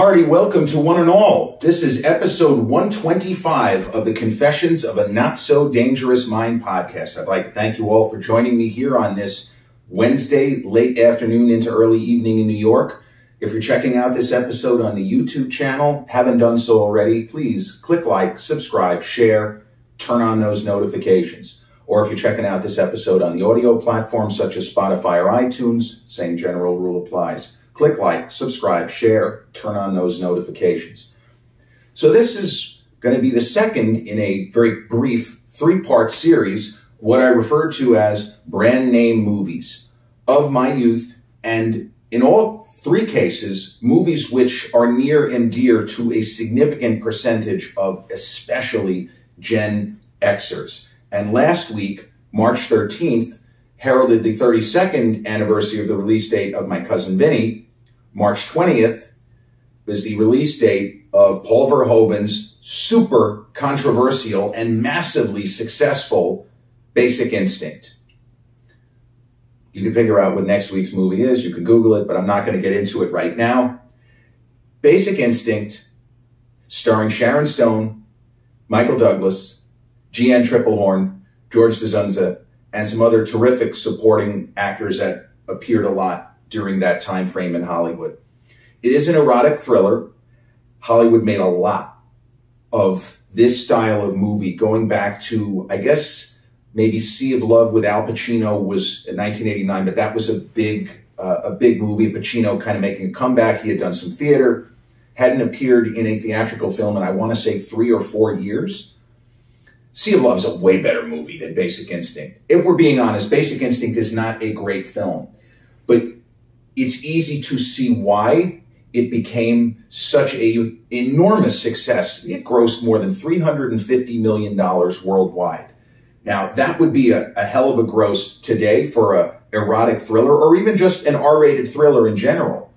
hearty welcome to one and all. This is episode 125 of the Confessions of a Not So Dangerous Mind podcast. I'd like to thank you all for joining me here on this Wednesday, late afternoon into early evening in New York. If you're checking out this episode on the YouTube channel, haven't done so already, please click like, subscribe, share, turn on those notifications. Or if you're checking out this episode on the audio platforms such as Spotify or iTunes, same general rule applies. Click like, subscribe, share, turn on those notifications. So this is going to be the second in a very brief three-part series, what I refer to as brand name movies of my youth, and in all three cases, movies which are near and dear to a significant percentage of especially Gen Xers. And last week, March 13th, heralded the 32nd anniversary of the release date of My Cousin Vinny. March 20th was the release date of Paul Verhoeven's super controversial and massively successful Basic Instinct. You can figure out what next week's movie is. You can Google it, but I'm not going to get into it right now. Basic Instinct, starring Sharon Stone, Michael Douglas, Jeanne Tripplehorn, George DeZunza, and some other terrific supporting actors that appeared a lot during that time frame in Hollywood. It is an erotic thriller. Hollywood made a lot of this style of movie going back to, I guess, maybe Sea of Love with Al Pacino was in 1989, but that was a big movie. Pacino kind of making a comeback. He had done some theater, hadn't appeared in a theatrical film in, I want to say, 3 or 4 years. Sea of Love is a way better movie than Basic Instinct. If we're being honest, Basic Instinct is not a great film, but it's easy to see why it became such an enormous success. It grossed more than $350 million worldwide. Now, that would be a hell of a gross today for an erotic thriller or even just an R-rated thriller in general.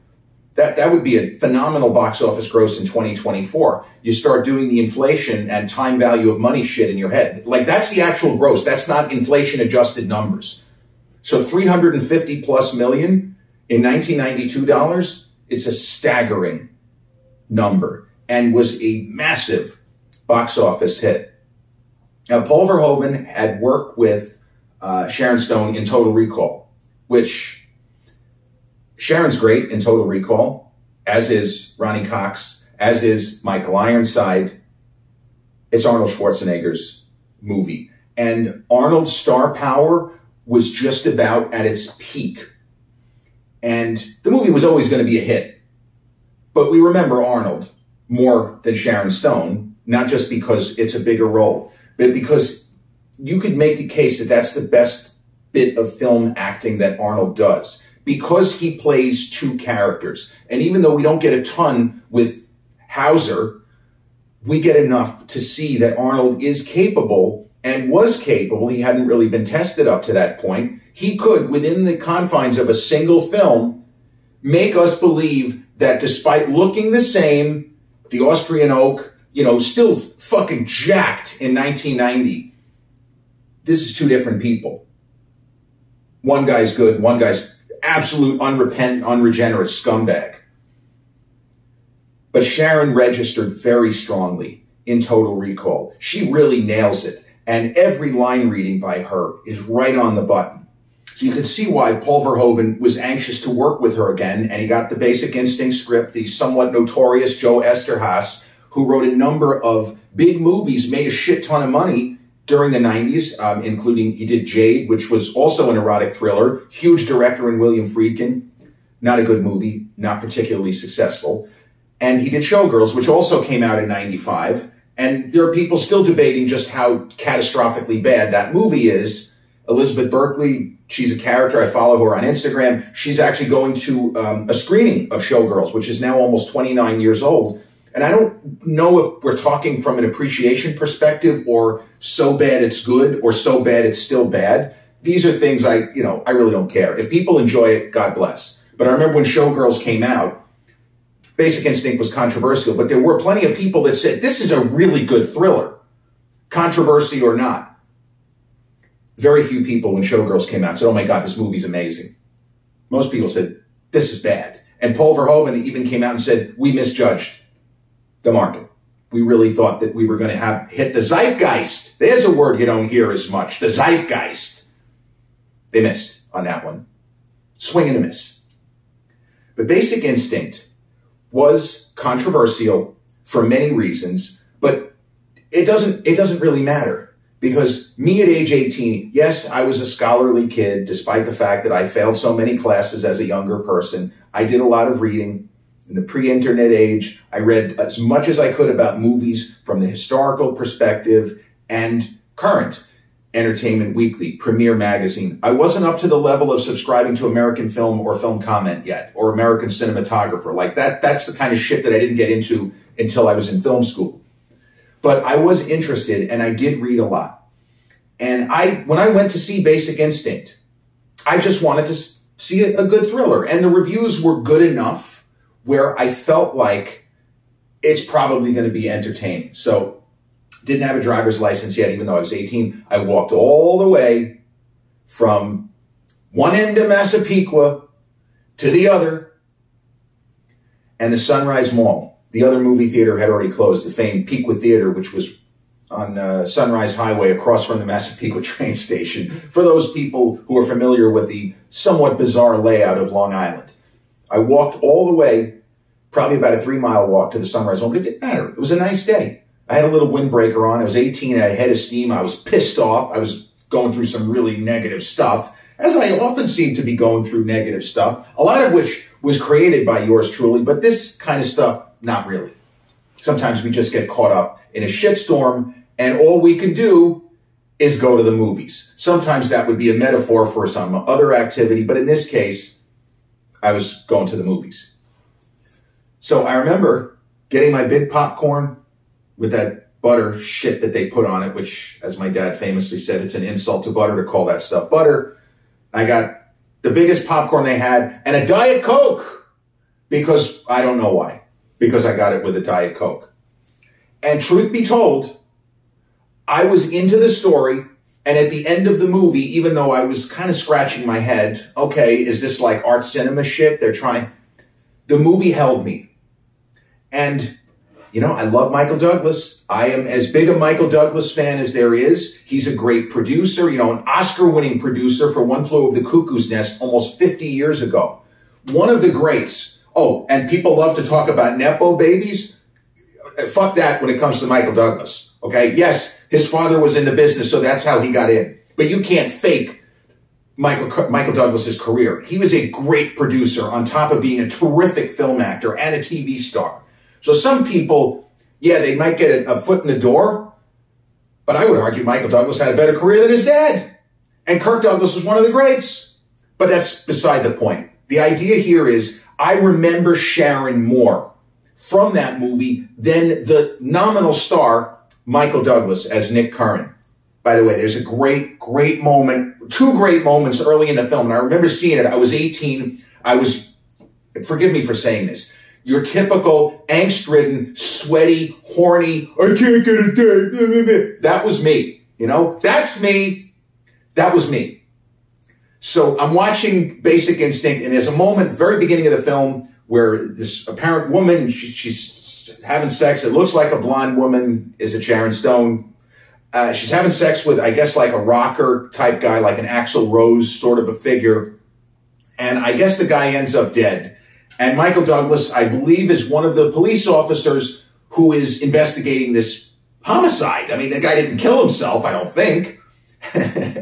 That would be a phenomenal box office gross in 2024. You start doing the inflation and time value of money shit in your head. Like, that's the actual gross. That's not inflation-adjusted numbers. So 350 plus million in 1992 dollars, it's a staggering number and was a massive box office hit. Now, Paul Verhoeven had worked with Sharon Stone in Total Recall, which Sharon's great in Total Recall, as is Ronnie Cox, as is Michael Ironside. It's Arnold Schwarzenegger's movie. And Arnold's star power was just about at its peak. And the movie was always going to be a hit. But we remember Arnold more than Sharon Stone, not just because it's a bigger role, but because you could make the case that that's the best bit of film acting that Arnold does, because he plays two characters. And even though we don't get a ton with Hauser, we get enough to see that Arnold is capable and was capable. He hadn't really been tested up to that point. He could, within the confines of a single film, make us believe that despite looking the same, the Austrian oak, still fucking jacked in 1990, this is two different people. One guy's good, one guy's absolute unrepentant, unregenerate scumbag. But Sharon registered very strongly in Total Recall. She really nails it. And every line reading by her is right on the button. So you can see why Paul Verhoeven was anxious to work with her again, and he got the Basic Instinct script, the somewhat notorious Joe Esterhaas, who wrote a number of big movies, made a shit ton of money during the 90s, including he did Jade, which was also an erotic thriller, huge director in William Friedkin, not a good movie, not particularly successful. And he did Showgirls, which also came out in 95, and there are people still debating just how catastrophically bad that movie is. Elizabeth Berkley, she's a character. I follow her on Instagram. She's actually going to a screening of Showgirls, which is now almost 29 years old. And I don't know if we're talking from an appreciation perspective or so bad it's good or so bad it's still bad. These are things I really don't care. If people enjoy it, God bless. But I remember when Showgirls came out, Basic Instinct was controversial, but there were plenty of people that said, this is a really good thriller, controversy or not. Very few people, when Showgirls came out, said, oh my God, this movie's amazing. Most people said, this is bad. And Paul Verhoeven even came out and said, we misjudged the market. We really thought that we were going to hit the zeitgeist. There's a word you don't hear as much, the zeitgeist. They missed on that one. Swing and a miss. But Basic Instinct was controversial for many reasons, but it doesn't really matter, because me at age 18, yes, I was a scholarly kid, despite the fact that I failed so many classes as a younger person. I did a lot of reading. In the pre-internet age, I read as much as I could about movies from the historical perspective and current. Entertainment Weekly, Premiere Magazine. I wasn't up to the level of subscribing to American Film or Film Comment yet, or American Cinematographer. Like that's the kind of shit that I didn't get into until I was in film school. But I was interested, and I did read a lot. And when I went to see Basic Instinct, I just wanted to see a good thriller. And the reviews were good enough where I felt like it's probably going to be entertaining. So didn't have a driver's license yet, even though I was 18. I walked all the way from one end of Massapequa to the other. And the Sunrise Mall, the other movie theater, had already closed, the famed Pequa Theater, which was on Sunrise Highway across from the Massapequa train station, for those people who are familiar with the somewhat bizarre layout of Long Island. I walked all the way, probably about a 3-mile walk to the Sunrise Mall, but it didn't matter. It was a nice day. I had a little windbreaker on. I was 18. I had a head of steam. I was pissed off. I was going through some really negative stuff, as I often seem to be going through negative stuff, a lot of which was created by yours truly, but this kind of stuff, not really. Sometimes we just get caught up in a shitstorm, and all we can do is go to the movies. Sometimes that would be a metaphor for some other activity, but in this case, I was going to the movies. So I remember getting my big popcorn with that butter shit that they put on it, which, as my dad famously said, it's an insult to butter to call that stuff butter. I got the biggest popcorn they had and a Diet Coke, because I don't know why, because I got it with a Diet Coke. And truth be told, I was into the story. And at the end of the movie, even though I was kind of scratching my head, okay, is this like art cinema shit? They're trying. The movie held me. And, you know, I love Michael Douglas. I am as big a Michael Douglas fan as there is. He's a great producer, you know, an Oscar-winning producer for One Flew Over the Cuckoo's Nest almost 50 years ago. One of the greats. Oh, and people love to talk about Nepo babies. Fuck that when it comes to Michael Douglas. Okay, yes. His father was in the business, so that's how he got in. But you can't fake Michael Douglas's career. He was a great producer on top of being a terrific film actor and a TV star. So some people, yeah, they might get a foot in the door, but I would argue Michael Douglas had a better career than his dad. And Kirk Douglas was one of the greats. But that's beside the point. The idea here is I remember Sharon more from that movie than the nominal star, Michael Douglas, as Nick Curran. By the way, there's a great moment, 2 great moments early in the film. And I remember seeing it. I was 18. I was, forgive me for saying this, your typical angst-ridden, sweaty, horny, I can't get a date. That was me. You know, that's me. That was me. So I'm watching Basic Instinct, and there's a moment, very beginning of the film, where this apparent woman, she's having sex. It looks like a blonde woman. Is it Sharon Stone? She's having sex with, I guess, like a rocker type guy, like an Axl Rose sort of a figure. And I guess the guy ends up dead. And Michael Douglas, I believe, is one of the police officers who is investigating this homicide. I mean, the guy didn't kill himself, I don't think.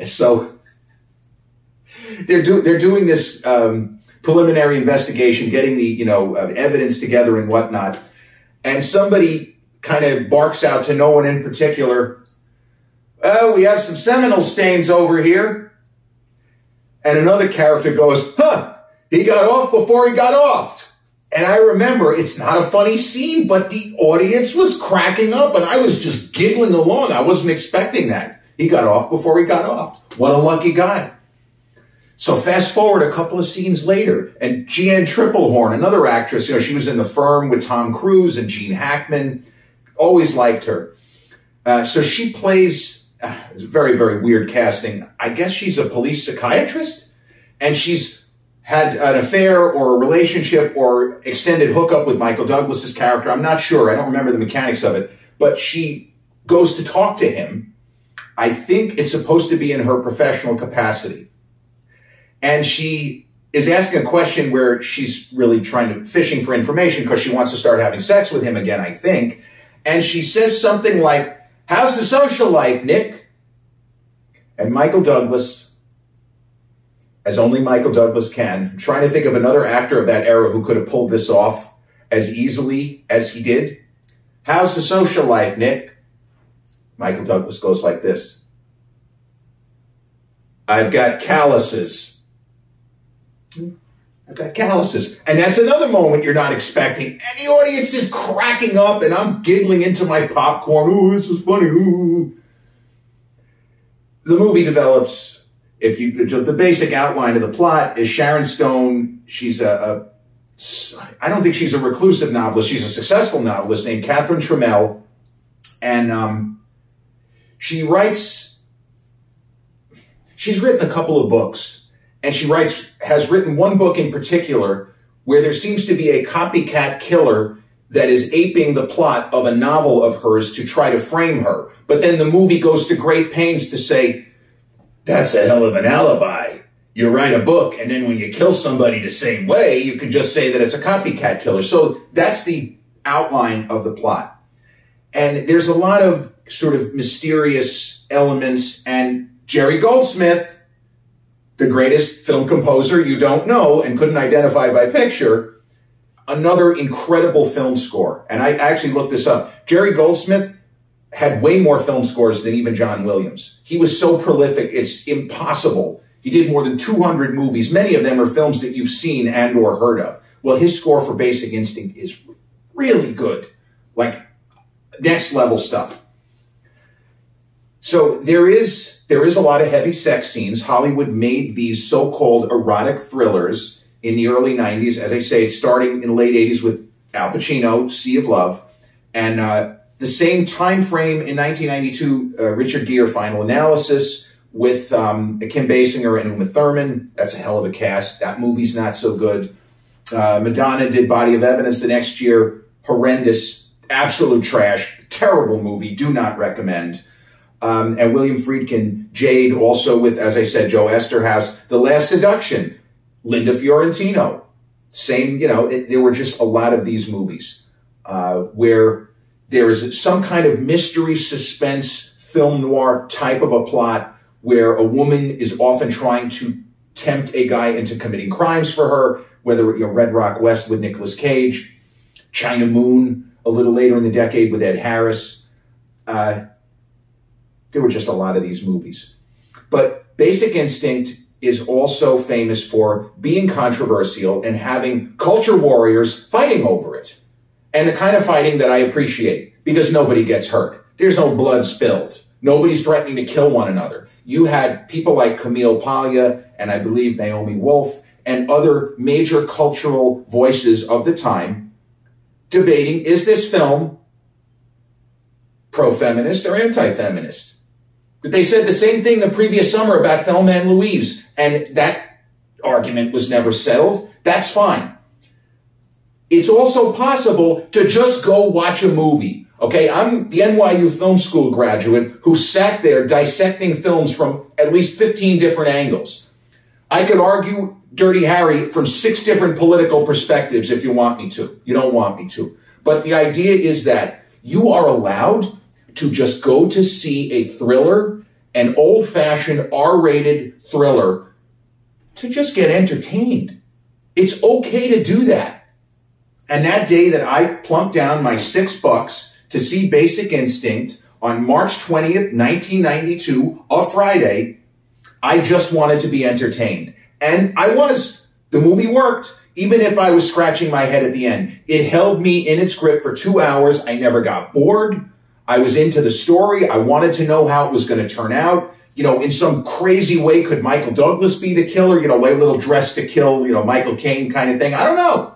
So they're doing this preliminary investigation, getting the, you know, evidence together and whatnot. And somebody kind of barks out to no one in particular, oh, we have some seminal stains over here. And another character goes, huh, he got off before he got offed. And I remember, it's not a funny scene, but the audience was cracking up and I was just giggling along. I wasn't expecting that. He got off before he got offed. What a lucky guy. So fast forward a couple of scenes later, and Jeanne Tripplehorn, another actress, you know, she was in The Firm with Tom Cruise and Gene Hackman. Always liked her. So she plays, it's very, very weird casting. I guess she's a police psychiatrist, and she's had an affair or a relationship or extended hookup with Michael Douglas's character. I'm not sure. I don't remember the mechanics of it. But she goes to talk to him. I think it's supposed to be in her professional capacity. And she is asking a question where she's really fishing for information because she wants to start having sex with him again, I think. And she says something like, "How's the social life, Nick?" And Michael Douglas, as only Michael Douglas can, I'm trying to think of another actor of that era who could have pulled this off as easily as he did. "How's the social life, Nick?" Michael Douglas goes like this. "I've got calluses." I've got calluses. And that's another moment you're not expecting. And the audience is cracking up and I'm giggling into my popcorn. "Ooh, this is funny. Ooh." The movie develops, the basic outline of the plot is Sharon Stone. She's I don't think she's a reclusive novelist. She's a successful novelist named Catherine Trammell. And she's written a couple of books. And she has written one book in particular where there seems to be a copycat killer that is aping the plot of a novel of hers to try to frame her. But then the movie goes to great pains to say, "That's a hell of an alibi. You write a book, and then when you kill somebody the same way, you can just say that it's a copycat killer." So that's the outline of the plot. And there's a lot of sort of mysterious elements, and Jerry Goldsmith, the greatest film composer you don't know and couldn't identify by picture, another incredible film score. And I actually looked this up. Jerry Goldsmith had way more film scores than even John Williams. He was so prolific, it's impossible. He did more than 200 movies. Many of them are films that you've seen and or heard of. Well, his score for Basic Instinct is really good, like next level stuff. So there is a lot of heavy sex scenes. Hollywood made these so-called erotic thrillers in the early 90s. As I say, it's starting in the late 80s with Al Pacino, Sea of Love. And the same time frame in 1992, Richard Gere, Final Analysis, with Kim Basinger and Uma Thurman. That's a hell of a cast. That movie's not so good. Madonna did Body of Evidence the next year. Horrendous, absolute trash, terrible movie. Do not recommend. And William Friedkin, Jade, also with, as I said, Joe Esterhaus. The Last Seduction, Linda Fiorentino. Same, there were just a lot of these movies where there is some kind of mystery, suspense, film noir type of a plot where a woman is often trying to tempt a guy into committing crimes for her, whether Red Rock West with Nicolas Cage, China Moon a little later in the decade with Ed Harris. There were just a lot of these movies. But Basic Instinct is also famous for being controversial and having culture warriors fighting over it. And the kind of fighting that I appreciate, because nobody gets hurt. There's no blood spilled. Nobody's threatening to kill one another. You had people like Camille Paglia and I believe Naomi Wolf and other major cultural voices of the time debating, is this film pro-feminist or anti-feminist? But they said the same thing the previous summer about Thelma and Louise, and that argument was never settled. That's fine. It's also possible to just go watch a movie. Okay, I'm the NYU Film School graduate who sat there dissecting films from at least 15 different angles. I could argue Dirty Harry from 6 different political perspectives if you want me to. You don't want me to. But the idea is that you are allowed to just go to see a thriller, an old-fashioned R-rated thriller, to just get entertained. It's okay to do that. And that day that I plunked down my $6 to see Basic Instinct on March 20th, 1992, a Friday, I just wanted to be entertained. And I was. The movie worked, even if I was scratching my head at the end. It held me in its grip for 2 hours. I never got bored. I was into the story. I wanted to know how it was going to turn out. In some crazy way, could Michael Douglas be the killer? Like a little Dressed to Kill, Michael Caine kind of thing. I don't know.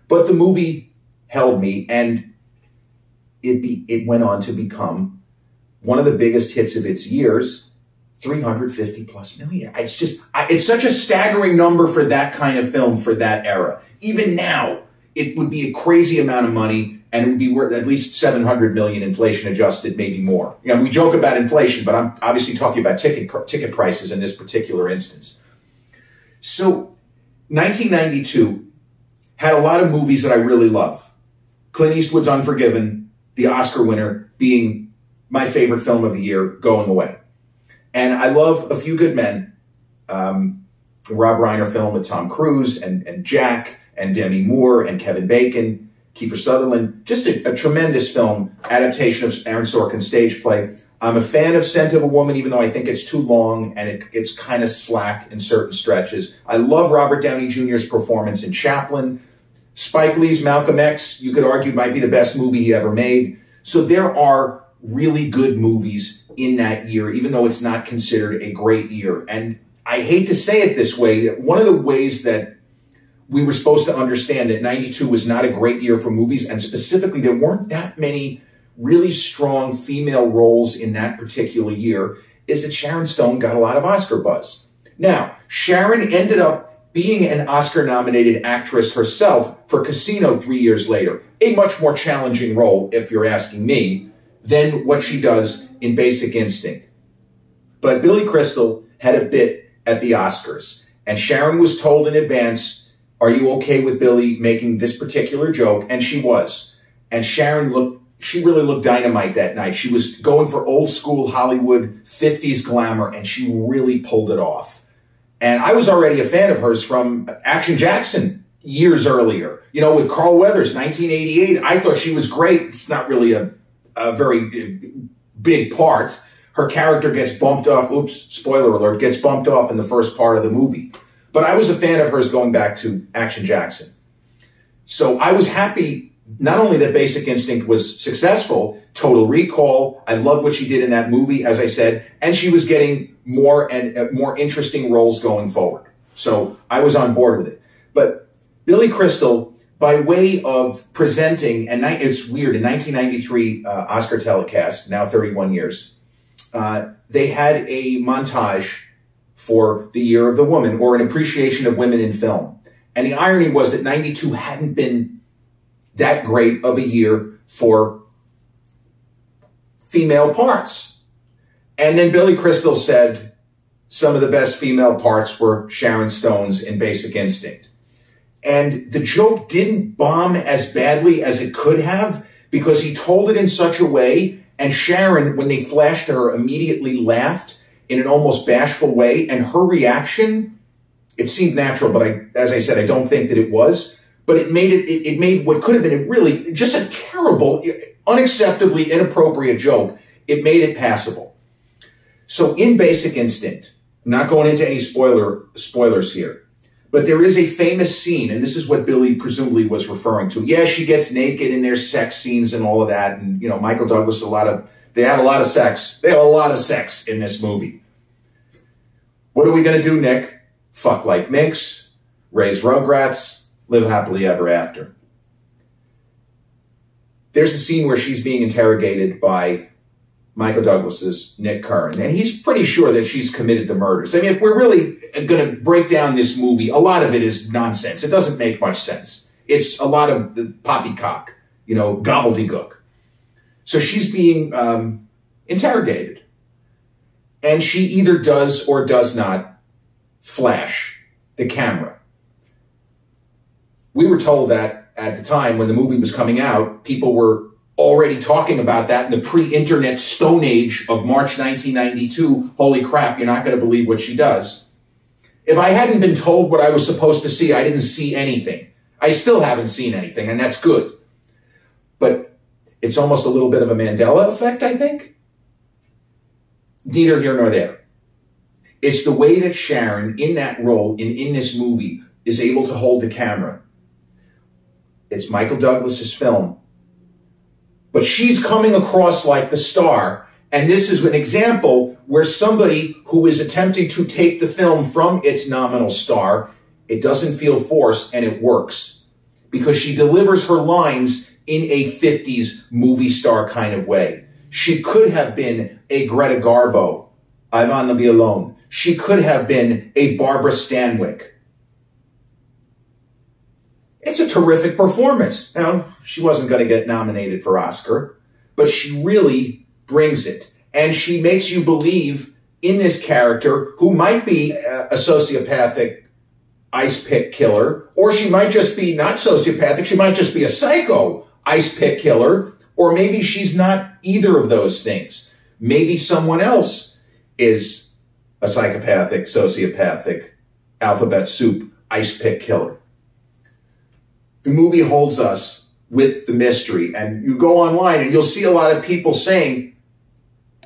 But the movie held me, and it went on to become one of the biggest hits of its years, 350 plus million. It's just, it's such a staggering number for that kind of film for that era. Even now, it would be a crazy amount of money, and it would be worth at least 700 million inflation adjusted, maybe more. You know, we joke about inflation, but I'm obviously talking about ticket prices in this particular instance. So 1992 had a lot of movies that I really love. Clint Eastwood's Unforgiven, the Oscar winner, being my favorite film of the year, going away. And I love A Few Good Men, the Rob Reiner film with Tom Cruise and Jack and Demi Moore and Kevin Bacon, Kiefer Sutherland. Just a tremendous film, adaptation of Aaron Sorkin's stage play. I'm a fan of Scent of a Woman, even though I think it's too long and it's kind of slack in certain stretches. I love Robert Downey Jr.'s performance in Chaplin. Spike Lee's Malcolm X, you could argue, might be the best movie he ever made. So there are really good movies in that year, even though it's not considered a great year. And I hate to say it this way, one of the ways that we were supposed to understand that 92 was not a great year for movies, and specifically there weren't that many really strong female roles in that particular year, is that Sharon Stone got a lot of Oscar buzz. Now, Sharon ended up being an Oscar-nominated actress herself for Casino 3 years later, a much more challenging role, if you're asking me, than what she does in Basic Instinct. But Billy Crystal had a bit at the Oscars, and Sharon was told in advance, are you okay with Billy making this particular joke? And she was. And Sharon she really looked dynamite that night. She was going for old school Hollywood 50s glamour, and she really pulled it off. And I was already a fan of hers from Action Jackson years earlier. You know, with Carl Weathers, 1988. I thought she was great. It's not really a very big part. Her character gets bumped off, oops, spoiler alert, gets bumped off in the first part of the movie. But I was a fan of hers going back to Action Jackson. So I was happy not only that Basic Instinct was successful, Total Recall, I loved what she did in that movie, as I said, and she was getting more and more interesting roles going forward. So I was on board with it. But Billy Crystal, by way of presenting, and it's weird, in 1993 Oscar telecast, now 31 years, they had a montage for the Year of the Woman, or an appreciation of women in film. And the irony was that 92 hadn't been that great of a year for female parts. And then Billy Crystal said some of the best female parts were Sharon Stone's in Basic Instinct. And the joke didn't bomb as badly as it could have, because he told it in such a way, and Sharon, when they flashed to her, immediately laughed in an almost bashful way, and her reaction, it seemed natural, but as I said, I don't think that it was, but it made what could have been a really, just a terrible, unacceptably inappropriate joke, it made it passable. So in Basic Instinct, I'm not going into any spoilers here, but there is a famous scene, and this is what Billy presumably was referring to. Yeah, she gets naked and there's sex scenes and all of that, and you know, Michael Douglas, they have a lot of sex. They have a lot of sex in this movie. What are we going to do, Nick? Fuck like minks, raise rugrats, live happily ever after. There's a scene where she's being interrogated by Michael Douglas's Nick Curran, and he's pretty sure that she's committed the murders. I mean, if we're really going to break down this movie, a lot of it is nonsense. It doesn't make much sense. It's a lot of the poppycock, you know, gobbledygook. So she's being interrogated, and she either does or does not flash the camera. We were told that at the time when the movie was coming out, people were already talking about that in the pre-internet Stone Age of March 1992. Holy crap, you're not going to believe what she does. If I hadn't been told what I was supposed to see, I didn't see anything. I still haven't seen anything, and that's good. But it's almost a little bit of a Mandela effect, I think. Neither here nor there. It's the way that Sharon, in that role, in this movie, is able to hold the camera. It's Michael Douglas's film. But she's coming across like the star, and this is an example where somebody who is attempting to take the film from its nominal star, it doesn't feel forced, and it works. Because she delivers her lines in a 50s movie star kind of way. She could have been a Greta Garbo I Want to Be Alone. She could have been a Barbara Stanwyck. It's a terrific performance. Now, she wasn't going to get nominated for Oscar, but she really brings it. And she makes you believe in this character who might be a sociopathic ice pick killer, or she might just be not sociopathic, she might just be a psycho ice pick killer, or maybe she's not either of those things. Maybe someone else is a psychopathic, sociopathic, alphabet soup ice pick killer. The movie holds us with the mystery, and you go online and you'll see a lot of people saying,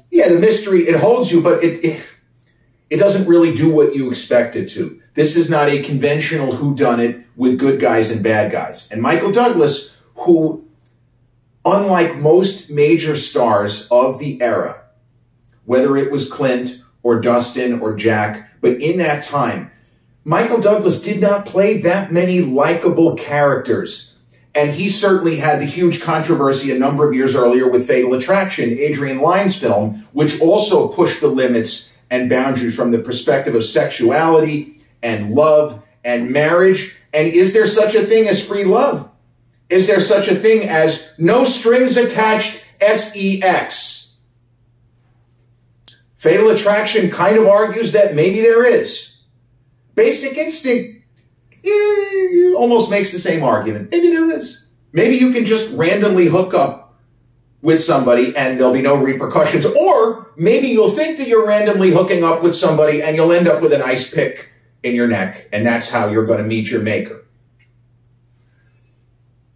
yeah, the mystery, it holds you, but it doesn't really do what you expect it to. This is not a conventional whodunit with good guys and bad guys. And Michael Douglas, who, unlike most major stars of the era, whether it was Clint or Dustin or Jack, but in that time, Michael Douglas did not play that many likable characters. And he certainly had the huge controversy a number of years earlier with Fatal Attraction, Adrian Lyne's film, which also pushed the limits and boundaries from the perspective of sexuality and love and marriage. And is there such a thing as free love? Is there such a thing as no strings attached sex? Fatal Attraction kind of argues that maybe there is. Basic Instinct almost makes the same argument. Maybe there is. Maybe you can just randomly hook up with somebody and there'll be no repercussions. Or maybe you'll think that you're randomly hooking up with somebody and you'll end up with an ice pick in your neck, and that's how you're going to meet your maker.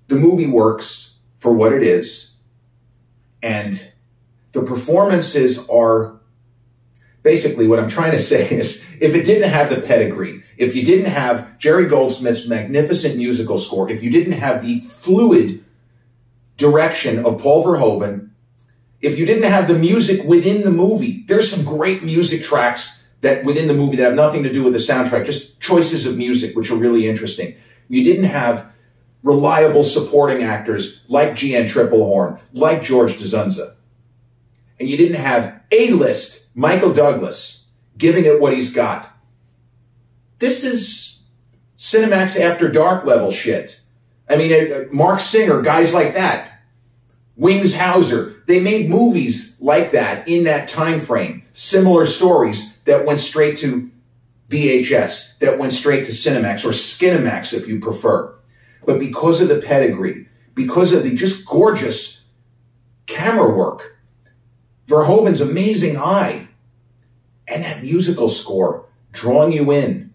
The movie works for what it is, and the performances are basically what I'm trying to say is, if it didn't have the pedigree, if you didn't have Jerry Goldsmith's magnificent musical score, if you didn't have the fluid direction of Paul Verhoeven, if you didn't have the music within the movie, there's some great music tracks that within the movie that have nothing to do with the soundtrack, just choices of music, which are really interesting. You didn't have reliable supporting actors like G.N. Triplehorn, like George DeZunza. And you didn't have A-list Michael Douglas giving it what he's got. This is Cinemax After Dark level shit. I mean, Mark Singer, guys like that. Wings Hauser, they made movies like that in that time frame. Similar stories that went straight to VHS, that went straight to Cinemax or Skinemax if you prefer. But because of the pedigree, because of the just gorgeous camera work, Verhoeven's amazing eye, and that musical score drawing you in.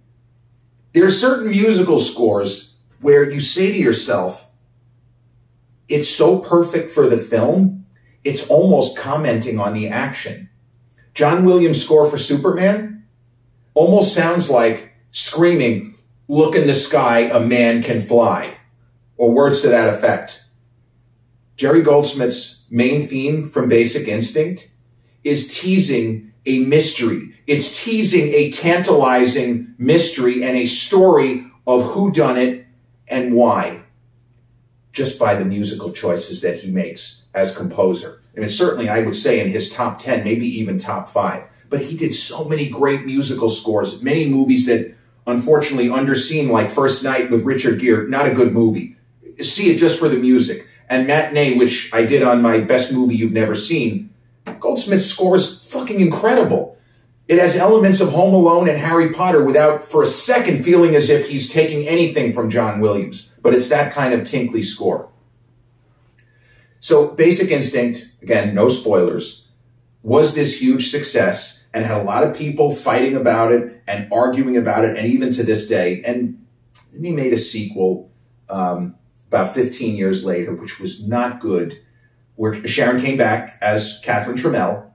There are certain musical scores where you say to yourself, it's so perfect for the film, it's almost commenting on the action. John Williams' score for Superman almost sounds like screaming, "Look in the sky, a man can fly," or words to that effect. Jerry Goldsmith's main theme from Basic Instinct is teasing a mystery. It's teasing a tantalizing mystery and a story of who done it and why, just by the musical choices that he makes as composer. I mean, certainly I would say in his top 10, maybe even top 5. But he did so many great musical scores, many movies that unfortunately underseen, like First Night with Richard Gere, not a good movie. See it just for the music. And Matinee, which I did on my best movie you've never seen, Goldsmith's score is fucking incredible. It has elements of Home Alone and Harry Potter without for a second feeling as if he's taking anything from John Williams. But it's that kind of tinkly score. So Basic Instinct, again, no spoilers, was this huge success and had a lot of people fighting about it and arguing about it, and even to this day. And then he made a sequel about 15 years later, which was not good, where Sharon came back as Catherine Trammell.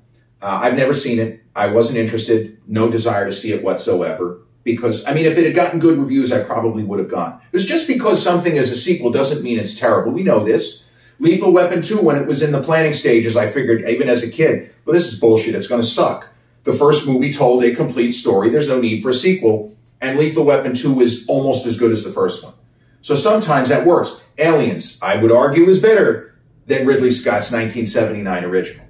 I've never seen it. I wasn't interested, no desire to see it whatsoever. Because, I mean, if it had gotten good reviews, I probably would have gone. It was just because something is a sequel doesn't mean it's terrible. We know this. Lethal Weapon 2, when it was in the planning stages, I figured, even as a kid, well, this is bullshit. It's going to suck. The first movie told a complete story. There's no need for a sequel. And Lethal Weapon 2 is almost as good as the first one. So sometimes that works. Aliens, I would argue, is better than Ridley Scott's 1979 original.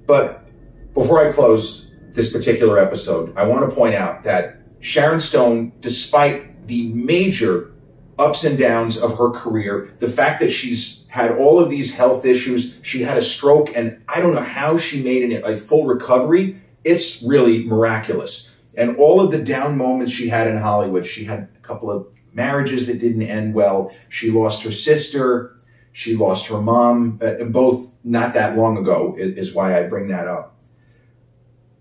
But Before I close this particular episode, I want to point out that Sharon Stone, despite the major ups and downs of her career, the fact that she's had all of these health issues, she had a stroke, and I don't know how she made a full recovery. It's really miraculous. And all of the down moments she had in Hollywood, she had a couple of marriages that didn't end well. She lost her sister. She lost her mom, both not that long ago, is why I bring that up.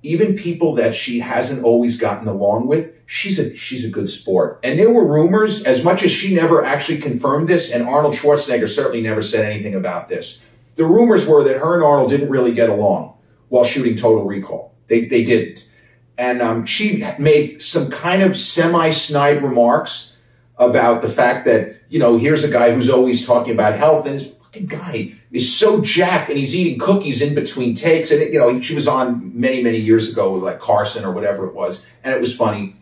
Even people that she hasn't always gotten along with, she's a good sport. And there were rumors, as much as she never actually confirmed this, and Arnold Schwarzenegger certainly never said anything about this. The rumors were that her and Arnold didn't really get along while shooting Total Recall. They didn't. And she made some kind of semi-snide remarks about the fact that, you know, here's a guy who's always talking about health, and this fucking guy is so jacked, and he's eating cookies in between takes. And, you know, she was on many, many years ago with like Carson or whatever it was, and it was funny.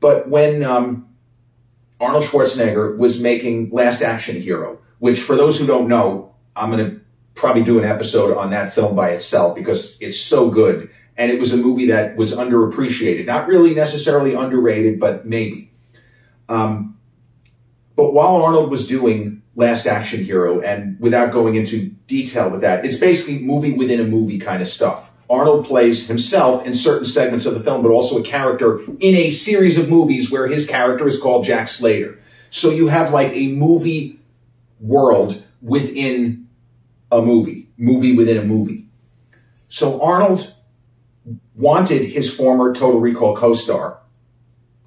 But when Arnold Schwarzenegger was making Last Action Hero, which for those who don't know, I'm going to probably do an episode on that film by itself because it's so good. And it was a movie that was underappreciated. Not really necessarily underrated, but maybe. But while Arnold was doing Last Action Hero, and without going into detail with that, it's basically movie within a movie kind of stuff. Arnold plays himself in certain segments of the film, but also a character in a series of movies where his character is called Jack Slater. So you have like a movie world within a movie within a movie. So Arnold wanted his former Total Recall co-star,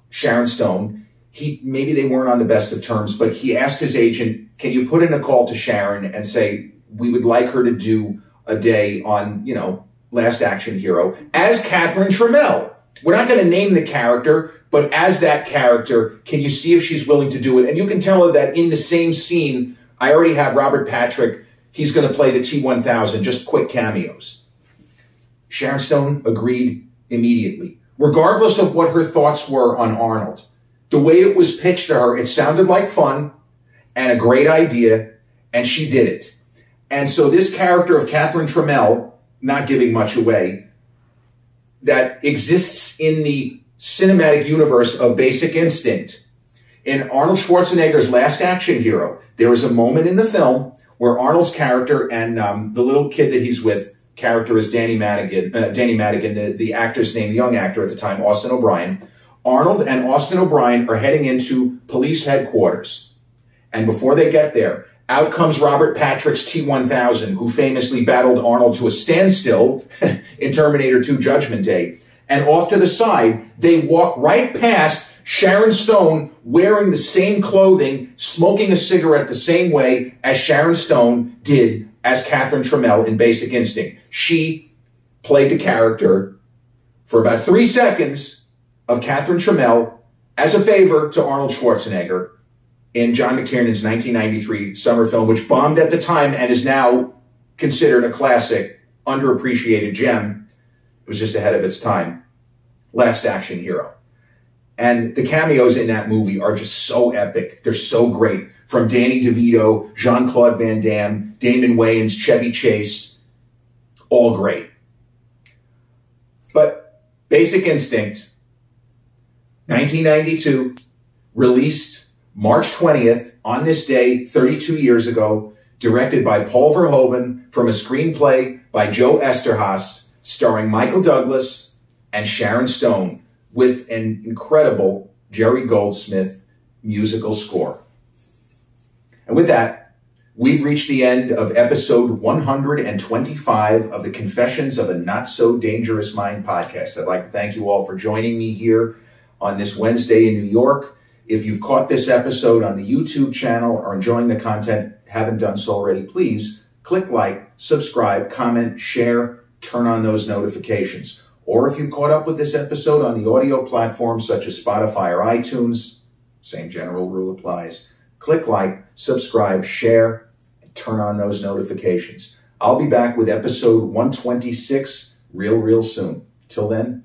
Sharon Stone. Maybe they weren't on the best of terms, but he asked his agent, can you put in a call to Sharon and say, we would like her to do a day on, you know, Last Action Hero as Catherine Trammell. We're not going to name the character, but as that character, can you see if she's willing to do it? And you can tell her that in the same scene, I already have Robert Patrick. He's going to play the T-1000, just quick cameos. Sharon Stone agreed immediately, regardless of what her thoughts were on Arnold. The way it was pitched to her, it sounded like fun and a great idea, and she did it. And so this character of Catherine Trammell, not giving much away, that exists in the cinematic universe of Basic Instinct. In Arnold Schwarzenegger's Last Action Hero, there is a moment in the film where Arnold's character and the little kid that he's with, character is Danny Madigan, the actor's name, the young actor at the time, Austin O'Brien. Arnold and Austin O'Brien are heading into police headquarters. And before they get there, out comes Robert Patrick's T-1000, who famously battled Arnold to a standstill in Terminator 2 Judgment Day. And off to the side, they walk right past Sharon Stone wearing the same clothing, smoking a cigarette the same way as Sharon Stone did as Catherine Trammell in Basic Instinct. She played the character for about 3 seconds of Catherine Trammell as a favor to Arnold Schwarzenegger in John McTiernan's 1993 summer film, which bombed at the time and is now considered a classic, underappreciated gem. It was just ahead of its time. Last Action Hero. And the cameos in that movie are just so epic. They're so great. From Danny DeVito, Jean-Claude Van Damme, Damon Wayans, Chevy Chase. All great. But Basic Instinct, 1992, released March 20th, on this day, 32 years ago, directed by Paul Verhoeven from a screenplay by Joe Esterhaas, starring Michael Douglas and Sharon Stone, with an incredible Jerry Goldsmith musical score. And with that, we've reached the end of episode 125 of the Confessions of a Not So Dangerous Mind podcast. I'd like to thank you all for joining me here on this Wednesday in New York. If you've caught this episode on the YouTube channel or enjoying the content, haven't done so already, please click like, subscribe, comment, share, turn on those notifications. Or if you caught up with this episode on the audio platforms such as Spotify or iTunes, same general rule applies. Click like, subscribe, share, and turn on those notifications. I'll be back with episode 126 real soon. Till then,